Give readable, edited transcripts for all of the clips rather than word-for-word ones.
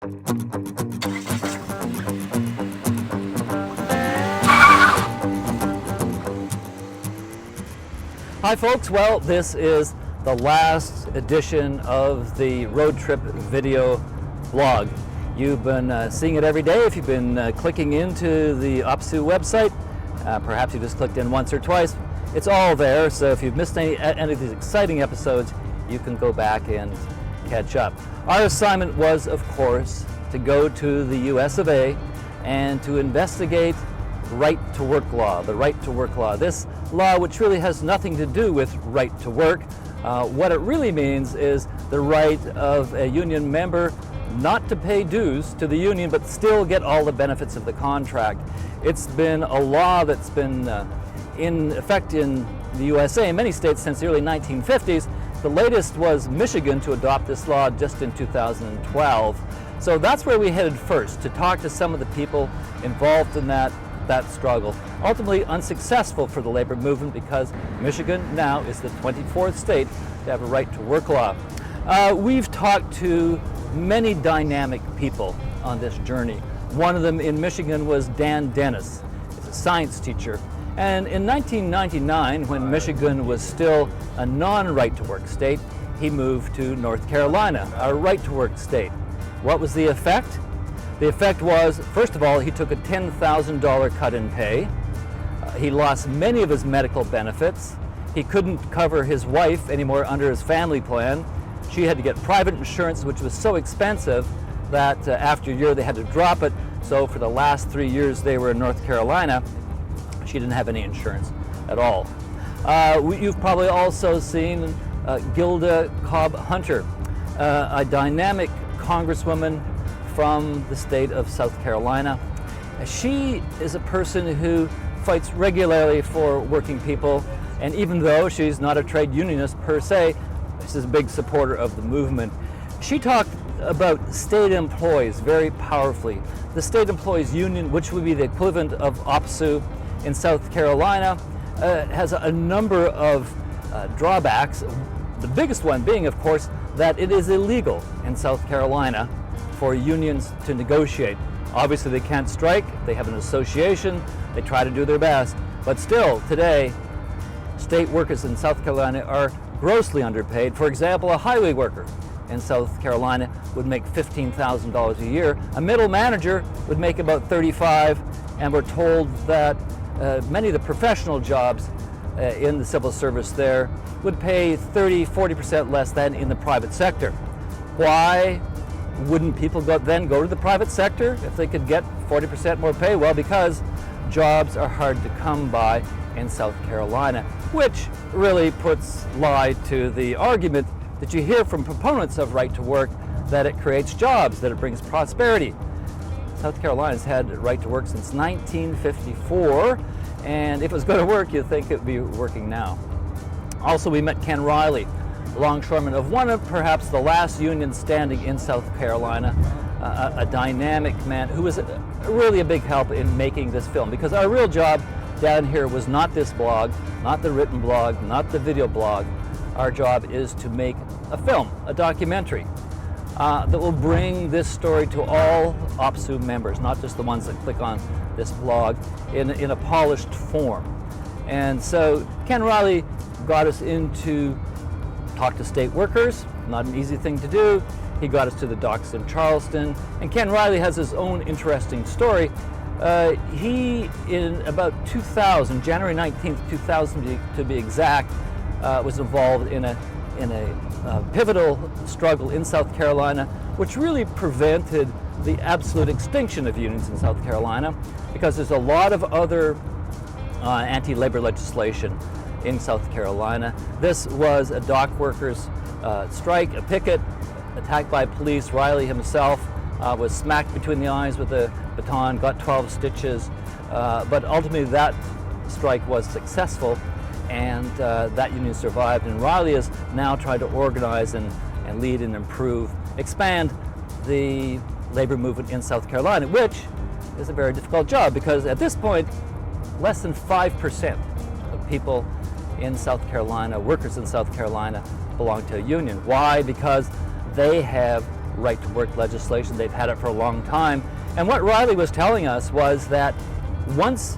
Hi folks, well, this is the last edition of the road trip video blog. You've been seeing it every day if you've been clicking into the OPSEU website. Perhaps you just clicked in once or twice. It's all there, so if you've missed any of these exciting episodes, you can go back and catch up. Our assignment was, of course, to go to the US of A and to investigate right to work law, the right to work law. This law, which really has nothing to do with right to work. What it really means is the right of a union member not to pay dues to the union, but still get all the benefits of the contract. It's been a law that's been in effect in the USA in many states since the early 1950s. The latest was Michigan to adopt this law just in 2012. So that's where we headed first, to talk to some of the people involved in that struggle. Ultimately unsuccessful for the labor movement because Michigan now is the 24th state to have a right to work law. We've talked to many dynamic people on this journey. One of them in Michigan was Dan Dennis. He's a science teacher. And in 1999, when Michigan was still a non-right to work state, he moved to North Carolina, a right to work state. What was the effect? The effect was, first of all, he took a $10,000 cut in pay. He lost many of his medical benefits. He couldn't cover his wife anymore under his family plan. She had to get private insurance, which was so expensive that after a year they had to drop it. So for the last 3 years they were in North Carolina, she didn't have any insurance at all. You've probably also seen Gilda Cobb Hunter, a dynamic congresswoman from the state of South Carolina. She is a person who fights regularly for working people, and even though she's not a trade unionist per se, she's a big supporter of the movement. She talked about state employees very powerfully. The state employees union, which would be the equivalent of OPSEU in South Carolina, has a number of drawbacks. The biggest one being, of course, that it is illegal in South Carolina for unions to negotiate. Obviously they can't strike, they have an association, they try to do their best, but still today state workers in South Carolina are grossly underpaid. For example, a highway worker in South Carolina would make $15,000 a year. A middle manager would make about $35,000, and we're told that many of the professional jobs in the civil service there would pay 30–40% less than in the private sector. Why wouldn't people then go to the private sector if they could get 40% more pay? Well, because jobs are hard to come by in South Carolina, which really puts lie to the argument that you hear from proponents of right to work, that it creates jobs, that it brings prosperity. South Carolina's had right to work since 1954, and if it was going to work, you'd think it would be working now. Also, we met Ken Riley, longshoreman of one of perhaps the last unions standing in South Carolina, a dynamic man who was really a big help in making this film, because our real job down here was not this blog, not the written blog, not the video blog. Our job is to make a film, a documentary, that will bring this story to all OPSEU members, not just the ones that click on this blog, in a polished form. And so Ken Riley got us into talk to state workers, not an easy thing to do. He got us to the docks in Charleston, and Ken Riley has his own interesting story. He, in about 2000, January 19th, 2000 to be exact, was involved in a pivotal struggle in South Carolina, which really prevented the absolute extinction of unions in South Carolina, because there's a lot of other anti-labor legislation in South Carolina. This was a dock workers strike, a picket, attacked by police. Riley himself was smacked between the eyes with a baton, got 12 stitches, but ultimately that strike was successful, and that union survived, and Riley is now trying to organize and lead and improve, expand the labor movement in South Carolina, which is a very difficult job, because at this point less than 5% of people in South Carolina, workers in South Carolina, belong to a union. Why? Because they have right-to-work legislation. They've had it for a long time. And what Riley was telling us was that once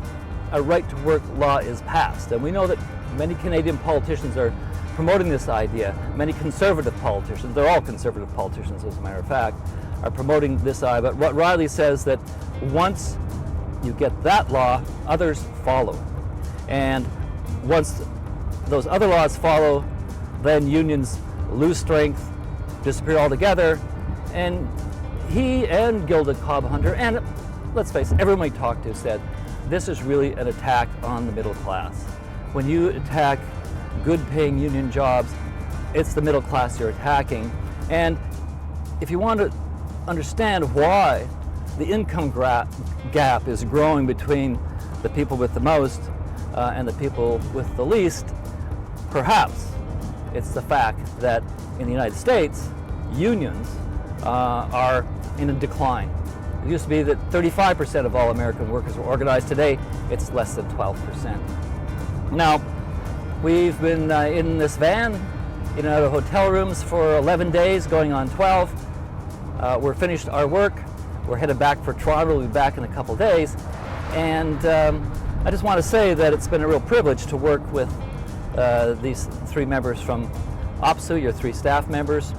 a right-to-work law is passed, and we know that many Canadian politicians are promoting this idea, many conservative politicians, they're all conservative politicians as a matter of fact, are promoting this idea. But what Riley says that once you get that law, others follow. And once those other laws follow, then unions lose strength, disappear altogether. And he and Gilda Cobb-Hunter, and let's face it, everyone we talked to said, this is really an attack on the middle class. When you attack good-paying union jobs, it's the middle class you're attacking. And if you want to understand why the income gap is growing between the people with the most and the people with the least, perhaps it's the fact that in the United States, unions are in a decline. It used to be that 35% of all American workers were organized. Today, it's less than 12%. Now, we've been in this van, in and out of hotel rooms for 11 days, going on 12. We're finished our work. We're headed back for Toronto. We'll be back in a couple days. And I just want to say that it's been a real privilege to work with these three members from OPSEU, your three staff members.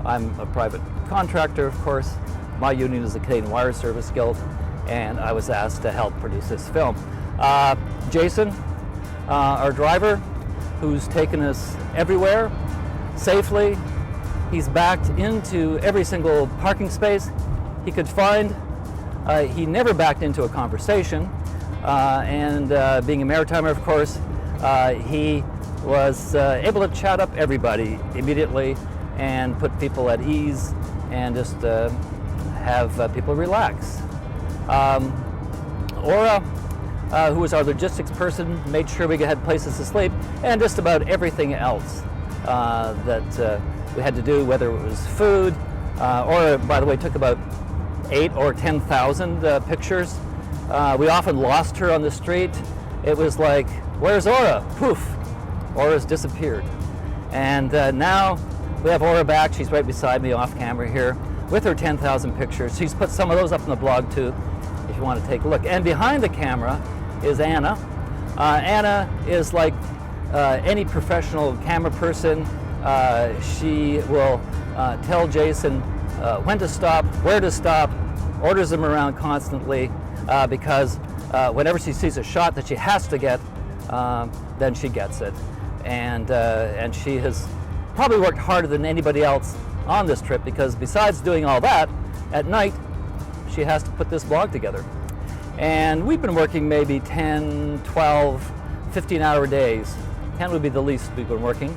I'm a private contractor, of course. My union is the Canadian Wire Service Guild, and I was asked to help produce this film. Jason, our driver, who's taken us everywhere safely. He's backed into every single parking space he could find. He never backed into a conversation, and being a maritimer, of course, he was able to chat up everybody immediately and put people at ease and just have people relax. Aura, who was our logistics person, made sure we had places to sleep, and just about everything else that we had to do, whether it was food. Aura, by the way, took about 8,000 or 10,000 pictures. We often lost her on the street. It was like, where's Aura? Poof, Aura's disappeared. And now we have Aura back. She's right beside me off camera here with her 10,000 pictures. She's put some of those up on the blog too, if you want to take a look. And behind the camera is Anna. Anna is like any professional camera person. She will tell Jason when to stop, where to stop, orders him around constantly because whenever she sees a shot that she has to get, then she gets it. And she has probably worked harder than anybody else on this trip because besides doing all that, at night she has to put this blog together. And we've been working maybe 10, 12, 15-hour days. 10 would be the least we've been working.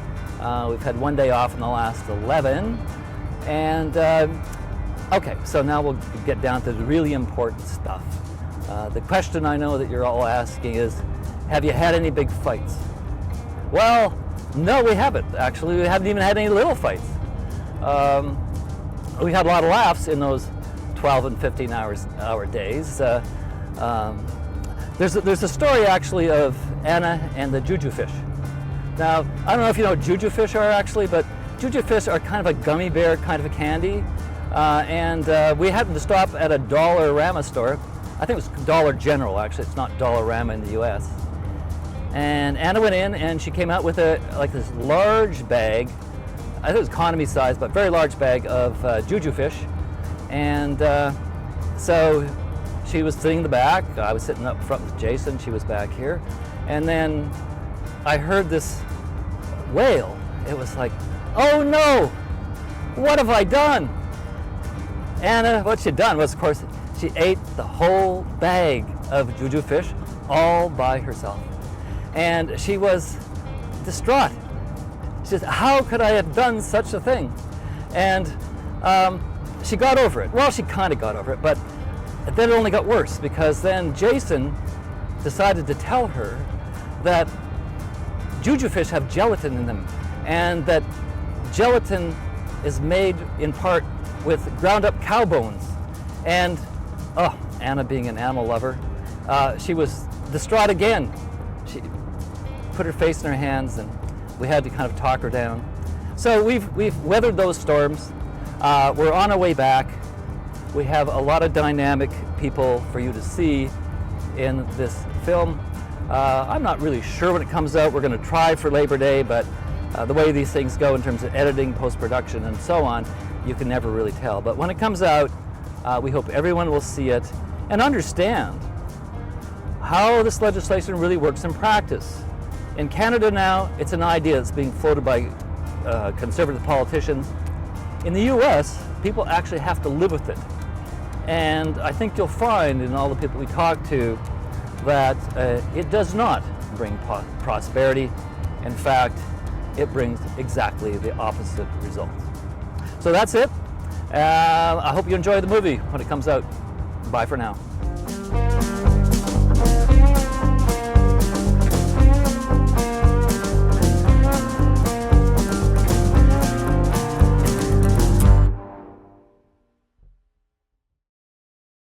We've had one day off in the last 11. And okay, so now we'll get down to the really important stuff. The question I know that you're all asking is, have you had any big fights? Well, no, we haven't. Actually, we haven't even had any little fights. We had a lot of laughs in those 12 and 15-hour days. There's a story actually of Anna and the juju fish. Now, I don't know if you know what juju fish are actually, but juju fish are kind of a gummy bear kind of a candy. And we happened to stop at a Dollarama store. I think it was Dollar General, actually. It's not Dollarama in the US. And Anna went in and she came out with this large bag. I think it was economy size, but very large bag of juju fish. And so she was sitting in the back. I was sitting up front with Jason. She was back here. And then I heard this wail. It was like, oh no, what have I done? Anna, what she'd done was, of course, she ate the whole bag of juju fish all by herself. And she was distraught. She said, how could I have done such a thing? And she got over it. Well, she kind of got over it, but then it only got worse because then Jason decided to tell her that juju fish have gelatin in them and that gelatin is made in part with ground up cow bones. And Anna, being an animal lover, she was distraught again. She put her face in her hands and we had to kind of talk her down. So we've weathered those storms. We're on our way back. We have a lot of dynamic people for you to see in this film. I'm not really sure when it comes out. We're going to try for Labor Day, but the way these things go in terms of editing, post-production, and so on, you can never really tell. But when it comes out, we hope everyone will see it and understand how this legislation really works in practice. In Canada now, it's an idea that's being floated by conservative politicians. In the US, people actually have to live with it. And I think you'll find in all the people we talk to that it does not bring prosperity. In fact, it brings exactly the opposite result. So that's it. I hope you enjoy the movie when it comes out. Bye for now.